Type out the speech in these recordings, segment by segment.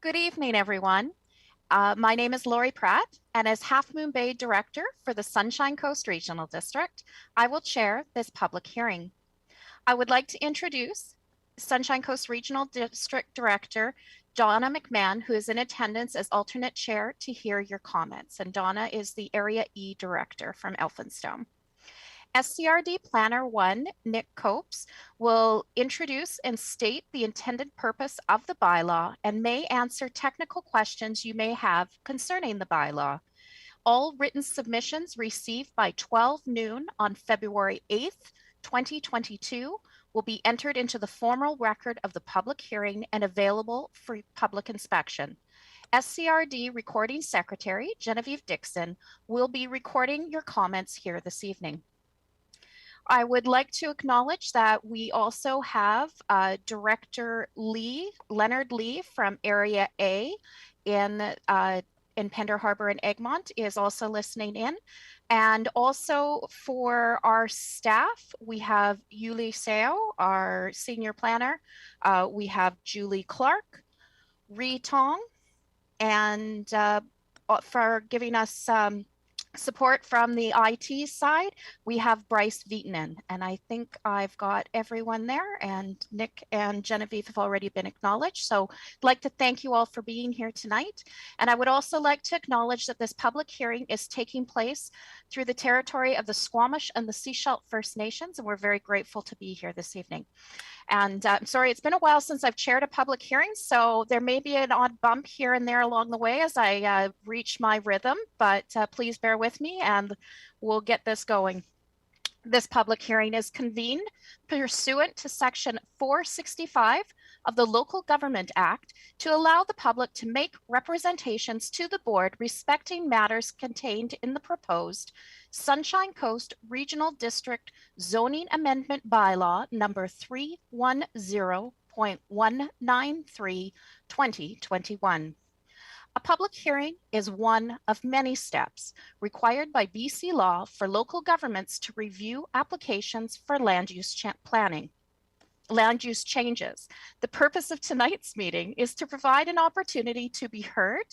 Good evening, everyone. My name is Lori Pratt, and as Half Moon Bay Director for the Sunshine Coast Regional District, I will chair this public hearing. I would like to introduce Sunshine Coast Regional District Director Donna McMahon, who is in attendance as alternate chair to hear your comments. And Donna is the Area E Director from Elphinstone. SCRD Planner 1, Nick Copes, will introduce and state the intended purpose of the bylaw and may answer technical questions you may have concerning the bylaw. All written submissions received by 12 noon on February 8th, 2022 will be entered into the formal record of the public hearing and available for public inspection. SCRD Recording Secretary Genevieve Dixon will be recording your comments here this evening. I would like to acknowledge that we also have Director Leonard Lee from Area A in Pender Harbor and Egmont is also listening in. And also for our staff, we have Yuli Seo, our senior planner. We have Julie Clark, Ree Tong, and for giving us support from the IT side, we have Bryce Vietanen, and I think I've got everyone there, and Nick and Genevieve have already been acknowledged. So I'd like to thank you all for being here tonight. And I would also like to acknowledge that this public hearing is taking place through the territory of the Squamish and the Sechelt First Nations, and we're very grateful to be here this evening. And I'm sorry, it's been a while since I've chaired a public hearing, so there may be an odd bump here and there along the way as I reach my rhythm, but please bear with me and we'll get this going. This public hearing is convened pursuant to Section 465 of the Local Government Act to allow the public to make representations to the board respecting matters contained in the proposed Sunshine Coast Regional District Zoning Amendment Bylaw number 310.193, 2021. A public hearing is one of many steps required by BC law for local governments to review applications for land use changes. The purpose of tonight's meeting is to provide an opportunity to be heard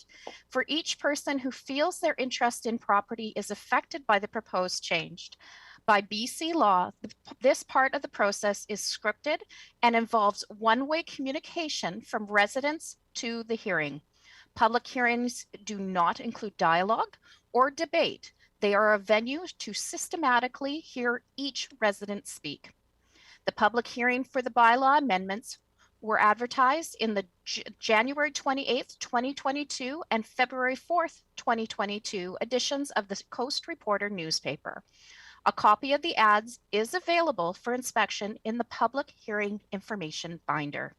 for each person who feels their interest in property is affected by the proposed change. By BC law, this part of the process is scripted and involves one-way communication from residents to the hearing. Public hearings do not include dialogue or debate. They are a venue to systematically hear each resident speak. The public hearing for the bylaw amendments were advertised in the January 28th, 2022 and February 4th, 2022 editions of the Coast Reporter newspaper. A copy of the ads is available for inspection in the public hearing information binder.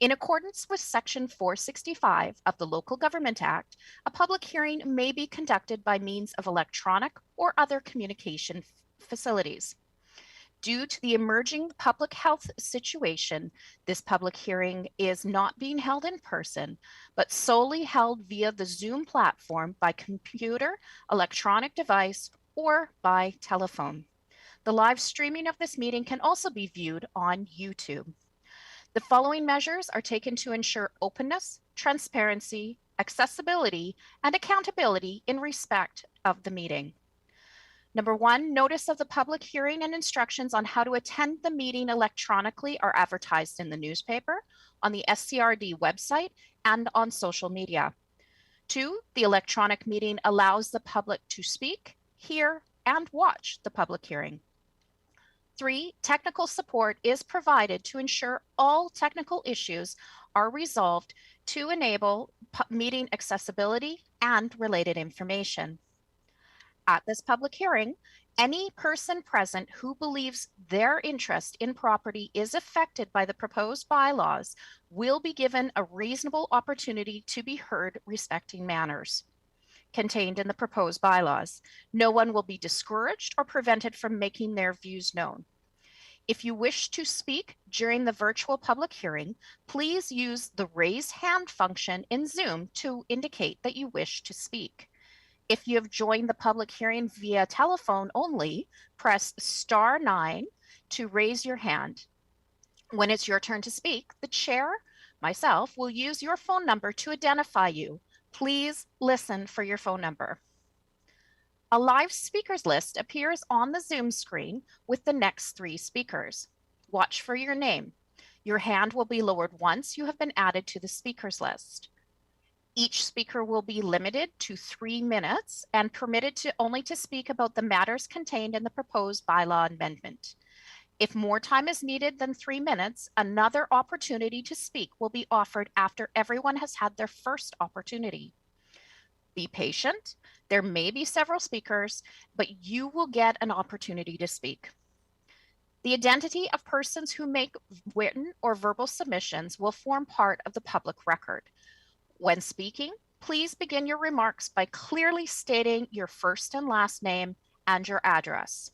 In accordance with Section 465 of the Local Government Act, a public hearing may be conducted by means of electronic or other communication facilities. Due to the emerging public health situation, this public hearing is not being held in person, but solely held via the Zoom platform by computer, electronic device, or by telephone. The live streaming of this meeting can also be viewed on YouTube. The following measures are taken to ensure openness, transparency, accessibility, and accountability in respect of the meeting. Number one, notice of the public hearing and instructions on how to attend the meeting electronically are advertised in the newspaper, on the SCRD website, and on social media. Two, the electronic meeting allows the public to speak, hear, and watch the public hearing. Three, technical support is provided to ensure all technical issues are resolved to enable meeting accessibility and related information. At this public hearing, any person present who believes their interest in property is affected by the proposed bylaws will be given a reasonable opportunity to be heard respecting matters contained in the proposed bylaws. No one will be discouraged or prevented from making their views known. If you wish to speak during the virtual public hearing, please use the raise hand function in Zoom to indicate that you wish to speak. If you have joined the public hearing via telephone only, press *9 to raise your hand. When it's your turn to speak, the chair, myself, will use your phone number to identify you. Please listen for your phone number. A live speakers list appears on the Zoom screen with the next 3 speakers. Watch for your name. Your hand will be lowered once you have been added to the speakers list. Each speaker will be limited to 3 minutes and permitted to only to speak about the matters contained in the proposed bylaw amendment. If more time is needed than 3 minutes, another opportunity to speak will be offered after everyone has had their first opportunity. Be patient. There may be several speakers, but you will get an opportunity to speak. The identity of persons who make written or verbal submissions will form part of the public record. When speaking, please begin your remarks by clearly stating your first and last name and your address.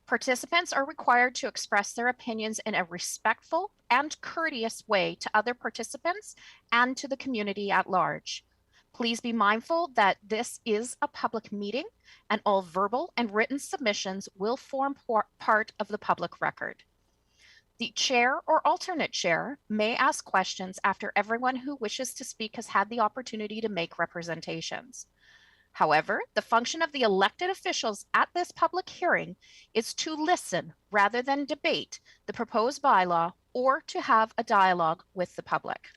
Participants are required to express their opinions in a respectful and courteous way to other participants and to the community at large. Please be mindful that this is a public meeting and all verbal and written submissions will form part of the public record. The chair or alternate chair may ask questions after everyone who wishes to speak has had the opportunity to make representations. However, the function of the elected officials at this public hearing is to listen rather than debate the proposed bylaw or to have a dialogue with the public.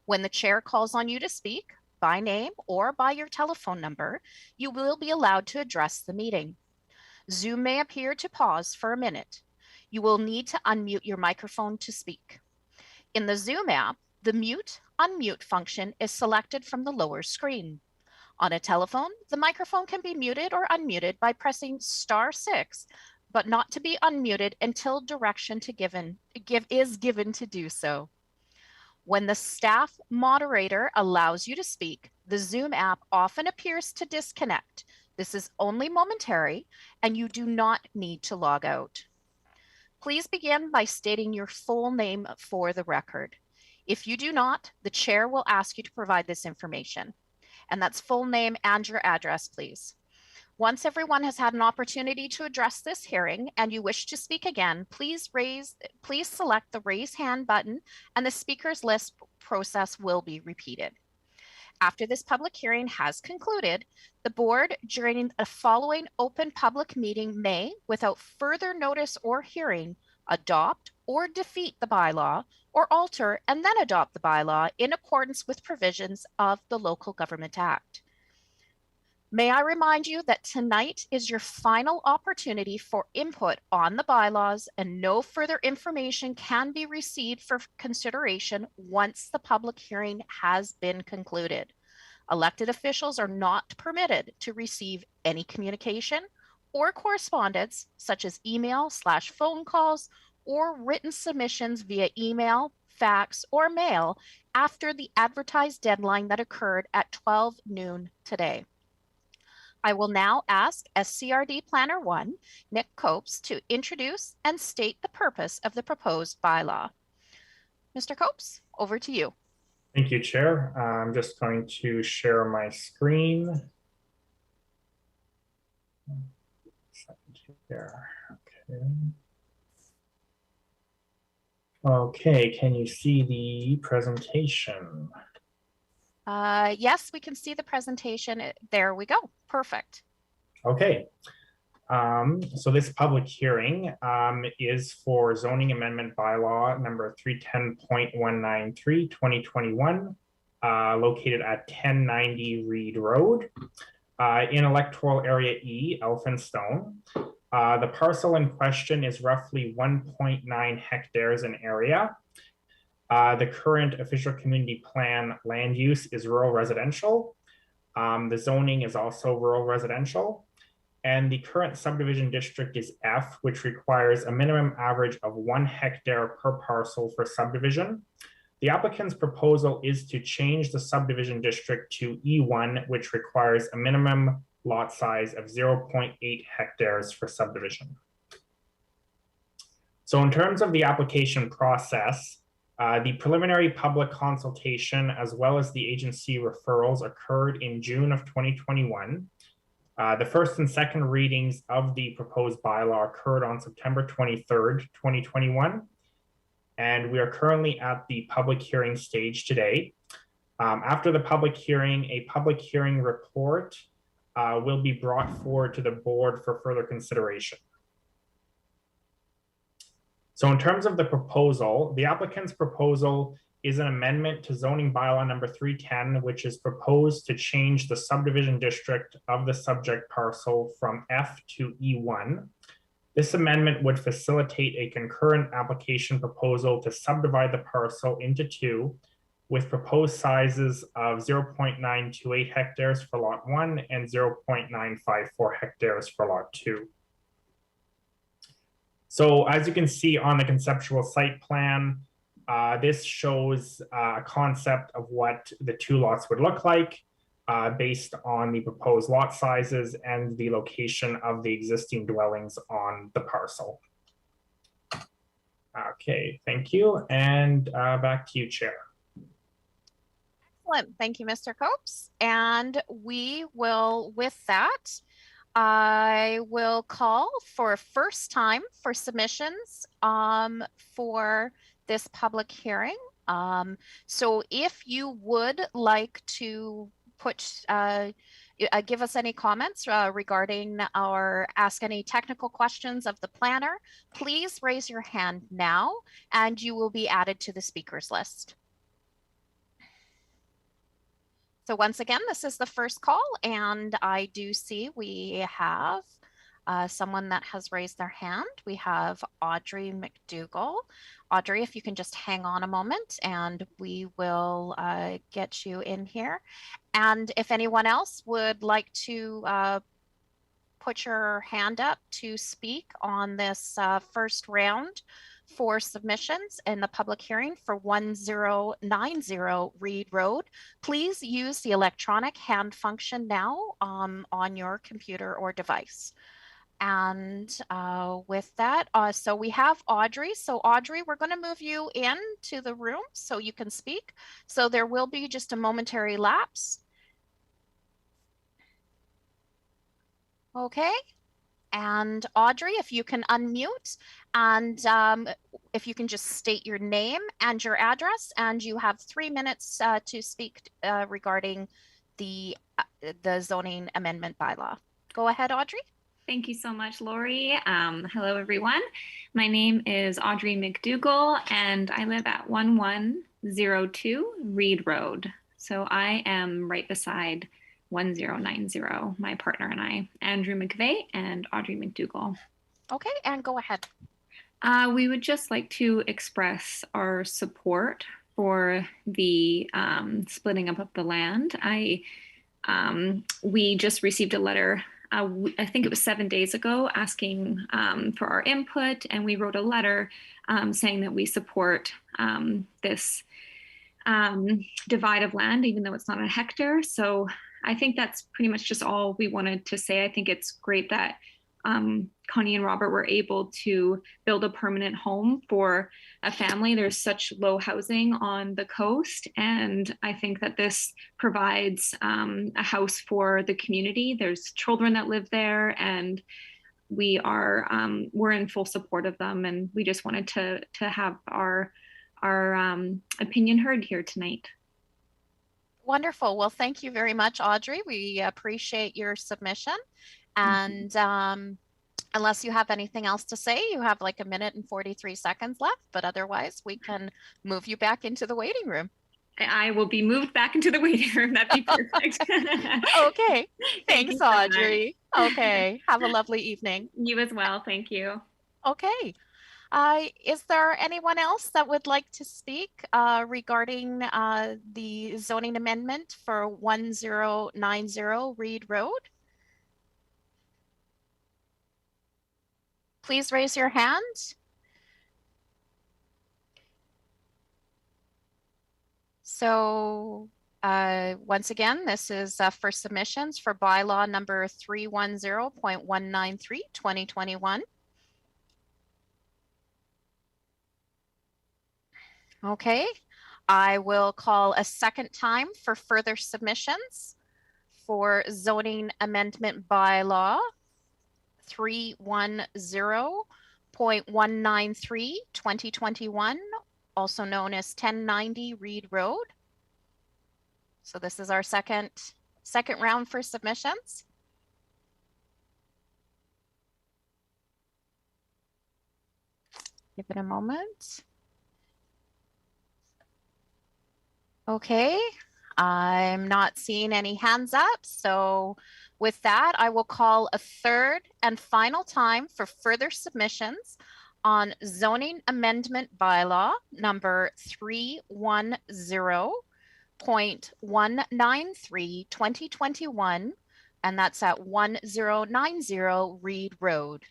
When the chair calls on you to speak, by name or by your telephone number, you will be allowed to address the meeting. Zoom may appear to pause for a minute. You will need to unmute your microphone to speak. In the Zoom app, the mute/unmute function is selected from the lower screen. On a telephone, the microphone can be muted or unmuted by pressing *6, but not to be unmuted until direction is given to do so. When the staff moderator allows you to speak, the Zoom app often appears to disconnect. This is only momentary, and you do not need to log out. Please begin by stating your full name for the record. If you do not, the chair will ask you to provide this information, and that's full name and your address, please. Once everyone has had an opportunity to address this hearing and you wish to speak again, please select the raise hand button and the speakers list process will be repeated. After this public hearing has concluded, the board during a following open public meeting may, without further notice or hearing, adopt or defeat the bylaw or alter and then adopt the bylaw in accordance with provisions of the Local Government Act. May I remind you that tonight is your final opportunity for input on the bylaws and no further information can be received for consideration once the public hearing has been concluded. Elected officials are not permitted to receive any communication or correspondence such as email/phone calls or written submissions via email, fax, or mail after the advertised deadline that occurred at 12 noon today. I will now ask SCRD Planner 1, Nick Copes, to introduce and state the purpose of the proposed bylaw. Mr. Copes, over to you. Thank you, Chair. I'm just going to share my screen. Okay, can you see the presentation? Yes, we can see the presentation. There we go. Perfect. Okay. So this public hearing is for zoning amendment bylaw number 310.193 2021, located at 1090 Reed Road in electoral area E, Elphinstone. The parcel in question is roughly 1.9 hectares in area. The current official community plan land use is rural residential. The zoning is also rural residential. And the current subdivision district is F, which requires a minimum average of 1 hectare per parcel for subdivision. The applicant's proposal is to change the subdivision district to E1, which requires a minimum lot size of 0.8 hectares for subdivision. So in terms of the application process, the preliminary public consultation as well as the agency referrals occurred in June of 2021. The first and second readings of the proposed bylaw occurred on September 23rd, 2021. and we are currently at the public hearing stage today. After the public hearing, a public hearing report will be brought forward to the board for further consideration. So in terms of the proposal, the applicant's proposal is an amendment to zoning bylaw number 310, which is proposed to change the subdivision district of the subject parcel from F to E1. This amendment would facilitate a concurrent application proposal to subdivide the parcel into two, with proposed sizes of 0.928 hectares for lot 1 and 0.954 hectares for lot 2. So as you can see on the conceptual site plan, this shows a concept of what the two lots would look like based on the proposed lot sizes and the location of the existing dwellings on the parcel. Okay, thank you. And back to you, Chair. Excellent. Thank you, Mr. Copes. And we will, with that, I will call for a first time for submissions for this public hearing. So if you would like to put, give us any comments regarding or ask any technical questions of the planner, please raise your hand now and you will be added to the speakers list. So once again, this is the first call, and I do see we have someone that has raised their hand. We have Audrey McDougall. Audrey, if you can just hang on a moment and we will get you in here. And if anyone else would like to put your hand up to speak on this first round for submissions in the public hearing for 1090 Reed Road, please use the electronic hand function now on your computer or device. And with that, so we have Audrey. So Audrey, we're going to move you into the room so you can speak. So there will be just a momentary lapse. Okay. And Audrey, if you can unmute and if you can just state your name and your address, and you have 3 minutes to speak regarding the zoning amendment bylaw. Go ahead, Audrey. Thank you so much, Lori. Hello, everyone. My name is Audrey McDougall, and I live at 1102 Reed Road. So I am right beside 1090, my partner and I, Andrew McVeigh and Audrey McDougall. Okay, and go ahead. We would just like to express our support for the splitting up of the land. We just received a letter, I think it was 7 days ago, asking for our input, and we wrote a letter saying that we support this divide of land, even though it's not a hectare. So I think that's pretty much just all we wanted to say. I think it's great that Connie and Robert were able to build a permanent home for a family. There's such low housing on the coast, and I think that this provides a house for the community. There's children that live there, and we're in full support of them, and we just wanted to have our opinion heard here tonight. Wonderful. Well, thank you very much, Audrey. We appreciate your submission. And unless you have anything else to say, you have like 1 minute and 43 seconds left, but otherwise we can move you back into the waiting room. I will be moved back into the waiting room. That'd be perfect. Okay. Thanks, Audrey. Okay. Have a lovely evening. You as well. Thank you. Okay. Is there anyone else that would like to speak regarding the zoning amendment for 1090 Reed Road? Please raise your hand. So once again, this is for submissions for bylaw number 310.193, 2021. Okay, I will call a second time for further submissions for zoning amendment bylaw 310.193, 2021, also known as 1090 Reed Road. So this is our second round for submissions. Give it a moment. Okay, I'm not seeing any hands up. So with that, I will call a third and final time for further submissions on zoning amendment bylaw number 310.193 2021, and that's at 1090 Reed Road.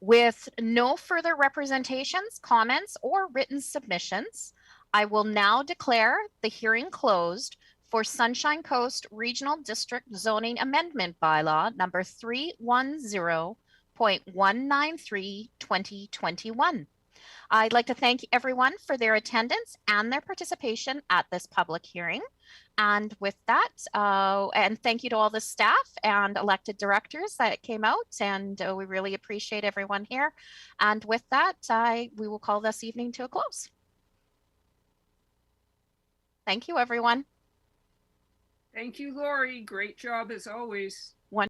With no further representations, comments, or written submissions, I will now declare the hearing closed for Sunshine Coast Regional District Zoning Amendment Bylaw number 310.193 2021. I'd like to thank everyone for their attendance and their participation at this public hearing. And with that, and thank you to all the staff and elected directors that came out, and we really appreciate everyone here. And with that, we will call this evening to a close. Thank you, everyone. Thank you, Lori. Great job as always.